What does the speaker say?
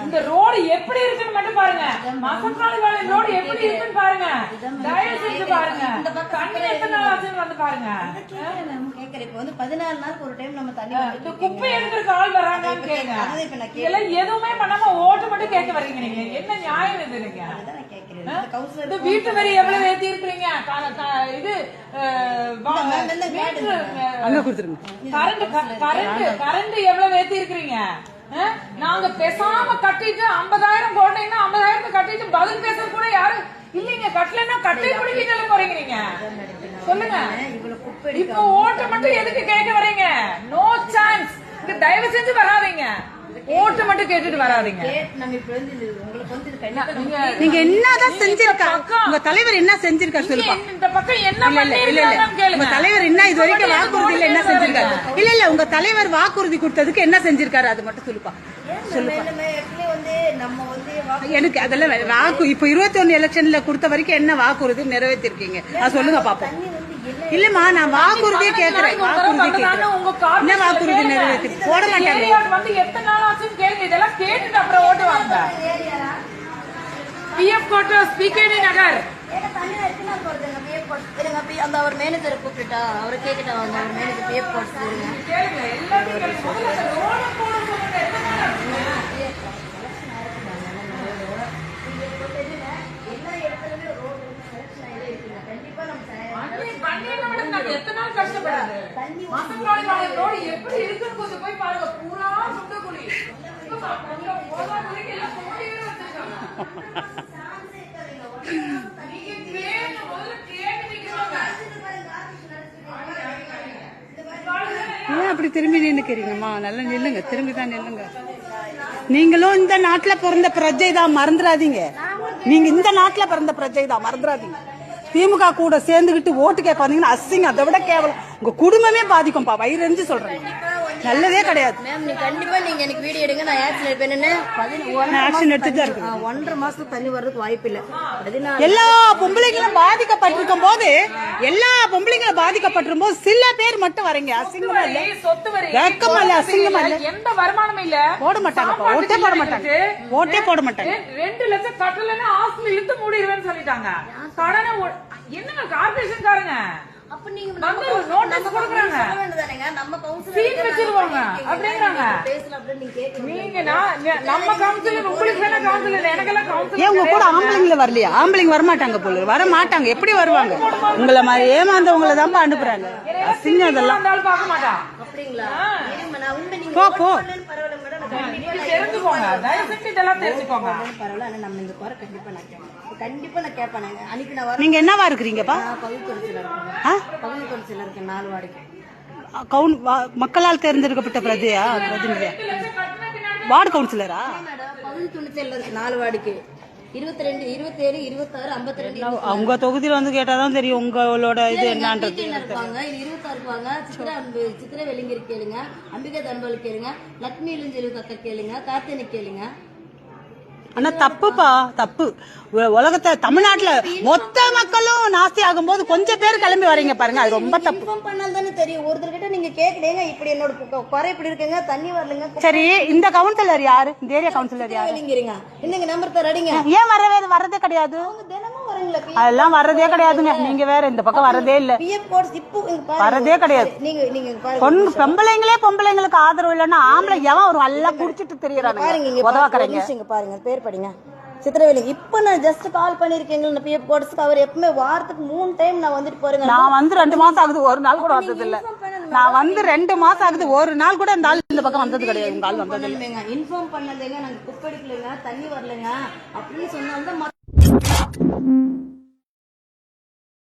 இந்த ரோடு எப்படி இருக்குன்னு மட்டும் பாருங்க. மசக்காளிபாளையம் ரோடு எப்படி இருக்குன்னு பாருங்க. தயவு செஞ்சு பாருங்க. தண்ணி எத்தனை நாள் ஆச்சுன்னு வந்து பாருங்க. கேக்குறேன் இப்ப வந்து 14 நாளுக்கு ஒரு டைம் நம்ம தண்ணி இந்த குப்பை எடுக்கிறதுக்கு ஆள் வராங்கன்னு கேளுங்க. இதெல்லாம் எதுவுமே பண்ணாம ஓட்டு மட்டும் கேட்க வர்றீங்க. நீங்க என்ன நியாயம் இது? நீங்க இந்த வீட்டு வரி எவ்வளவு ஏத்தி இருக்கிறீங்க? இது கரண்ட் எவ்வளவு ஏத்தி இருக்கிறீங்க? நாங்க பேசாம கட்டிட்டு 50,000 போட்டீங்கன்னா 50,000 கட்டிட்டு பதில் பேச கூட யாரும் இல்லீங்க. கட்டலன்னா கட்டை பிடிக்கிட்டு போறீங்க. நீங்க சொல்லுங்க. இப்ப ஓட்டு மட்டும் எதுக்கு கேட்க வர்றீங்க? No chance. தயவு செஞ்சு வராதீங்க. ஓட்டு மட்டும் கேட்டுட்டு வராதீங்க. நீங்க என்னதான் செஞ்சிருக்காங்க? உங்க தலைவர் என்ன செஞ்சிருக்காரு சொல்லுப்பா. இந்த பக்கம் என்ன பண்ணிருக்காங்க? உங்க தலைவர் என்ன இது வரைக்கும் வாக்குறுதியில என்ன செஞ்சிருக்காரு? இல்ல உங்க தலைவர் வாக்குறுதி கொடுத்ததுக்கு என்ன செஞ்சிருக்காரு அது மட்டும் சொல்லுப்பா. எனக்கு அதெல்லாம் வாக்கு இப்ப 21 எலெக்ஷன்ல கொடுத்த வரைக்கும் என்ன வாக்குறுதி நிறைவேற்றிருக்கீங்க அது சொல்லுங்க பாப்போம். இல்லம்மா நான் வாக்குறுதியே கேக்குறேன். என்ன வாக்குறுதி நிறைவேற்றி போட மாட்டாங்க. எத்தனை நாள் ஆச்சுன்னு கேளுங்க. இதெல்லாம் கேட்டுட்டு அப்புறம் ஓட்டு வாங்க. பிஎஃப் குவார்டர்ஸ், பிகேடி நகர். அந்த அவர் மேனேஜர் கூப்பிட்டுட்டா அவரை கேட்டுட்டா வாங்க. அவர் மேனேஜர் பிஎஃப் குவார்டர்ஸ் எத்தனை நாள் கஷ்டப்படாது. மசக்காளிபாளையம் ரோடு எப்படி இருக்குன்னு கொஞ்சம் போய் பாருங்க. பூரா சுண்ட குழி. ஏன் அப்படி திரும்பி நின்னுக்கிறீங்கம்மா? நல்லா நில்லுங்க. திரும்பிதான் நில்லுங்க. நீங்களும் இந்த நாட்டுல பிறந்த பிரஜை தான், மறந்துடாதீங்க. நீங்க இந்த நாட்டுல பிறந்த பிரஜை தான், மறந்துடாதீங்க. திமுக கூட சேர்ந்துகிட்டு ஓட்டு கேட்க வந்தீங்கன்னா அசிங்க. அதை விட கேவலம். உங்க குடும்பமே பாதிக்கும்பா. வயிறு சொல்றேன். நல்லதே கிடையாது. மேம் நீங்க கண்டிப்பா நீங்க எனக்கு வீடியோ எடுங்க. நான் ஆக்ஷன் எடுப்பேன்னு ஆக்ஷன் எடுத்துட்டு இருக்கு. 1.5 மாசத்துக்கு தண்ணி வர்றதுக்கு வாய்ப்பு இல்ல. எல்லா பொம்பளைங்களும் பாதிக்கப்பட்டிருக்கும் போது சில பேர் மட்டும் வரீங்க. அசிங்கமா இல்ல, வெக்கமா இல்ல, அசிங்கமா இல்ல. எந்த வருமானமும் இல்ல. போட மாட்டாங்க. ஓட்டே போட மாட்டாங்க. ஓட்டே போட மாட்டாங்க. 2 லட்சம் கட்டலன்னா ஹாஸ்பிடல் இழுத்து மூடிடுவேன்னு சொல்லிட்டாங்க. கடனை என்னங்க கார்பரேஷன் காரங்க அப்ப நீங்க நோட்டீஸ் கொடுக்கறாங்க. நம்ம கவுன்சிலர் சீட் வச்சிருவாங்க அப்படிங்கறாங்க. பேசல அப்படி நீங்க கேக்குறீங்க. நீங்க நம்ம கவுன்சிலர் உங்களுக்கு வேணா கவுன்சிலர் எனக்கெல்லாம் கவுன்சிலர். ஏன் உங்க கூட ஆம்பளைங்கள வரலையா? ஆம்பளைங்க வர மாட்டாங்க போல. வர மாட்டாங்க. எப்படி வருவாங்க? உங்களை மாதிரி ஏமாந்தவங்கள தான் அனுப்புறாங்க. அசிங்கம் அதெல்லாம். பார்க்க மாட்டா. அப்படிங்களா? நான் உண்மை நீங்க போ போ. பரவாயில்ல மேடம். நீங்க தெரிஞ்சுக்கோங்க. தயவு செஞ்சு இதெல்லாம் தெரிஞ்சுக்கோங்க. பரவாயில்ல. ஆனா நம்ம இந்த குறை கண்டிப்பா நான் கேட்பேன். கண்டிப்பா நான் கேட்பேன். அன்னைக்கு நான் நீங்க என்னவா இருக்கிறீங்கப்பா? பகுதி கவுன்சிலர் இருக்கேன். 4 வார்டுக்கு மக்களால் தேர்ந்தெடுக்கப்பட்ட பிரதியா? பிரதிநிதியா? வார்டு கவுன்சிலரா? பகுதி துணைச்சல் இருக்கு 4 வார்டுக்கு. 22, 27, 26, 52. உங்க தொகுதியில வந்து கேட்டாதான் தெரியும் உங்களோட இது என்னன்றது. இருப்பாங்க 26 இருப்பாங்க. சித்திரை வெள்ளிங்கிரி கேளுங்க, அம்பிகா தன்பால் கேளுங்க, லட்சுமி இளஞ்செல்வி கக்க கேளுங்க, கார்த்தினி கேளுங்க. ஆனா தப்புப்பா, தப்பு. உலகத்தை தமிழ்நாட்டுல மொத்த மக்களும் நாஸ்தி ஆகும் போது கொஞ்சம் பேர் கிளம்பி வரீங்க பாருங்க. அது ரொம்ப தப்பு. இன்ஃபார்ம் பண்ணால் தானே தெரியும். ஒருத்தர்கிட்ட நீங்க கேக்குறீங்க இப்படி என்னோட குறை இப்படி இருக்குங்க, தண்ணி வரலங்க. சரி, இந்த கவுன்சிலர் யாரு? இந்த ஏரியா கவுன்சிலர் யாரு? இன்னைக்கு நம்பர் தர அடிங்க. ஏன் வரதே கிடையாது? தினமும் வரீங்களா? அதெல்லாம் வரதே கிடையாதுங்க. நீங்க வேற இந்த பக்கம் வரதே இல்ல. வரதே கிடையாது. நீங்க பொம்பளைங்களுக்கு ஆதரவு இல்லன்னா ஆம்பளை எவன் ஒரு நல்லா குடிச்சிட்டு தெரியறாங்க. உதவாக்குறீங்க பாருங்க. பேர் படிங்க. சித்திரவேலி. இப்ப நான் ஜஸ்ட் கால் பண்ணிருக்கேன் பிஎஃப் கோட்ஸ்க்கு. அவர் எப்பவுமே வாரத்துக்கு 3 டைம் நான் வந்துட்டு போறேங்க. நான் வந்து 2 மாசம் ஆகுது, ஒரு நாள் கூட வந்தது இல்ல. நான் வந்து 2 மாசம் ஆகுது, ஒரு நாள் கூட இந்த ஆள் இந்த பக்கம் வந்தது கிடையாது. உங்க ஆள் வந்தது இல்ல. இன்ஃபார்ம் பண்ணலங்க. நாங்க குப்பை எடுக்கலங்க, தண்ணி வரலங்க அப்படின்னு சொன்னால்தான்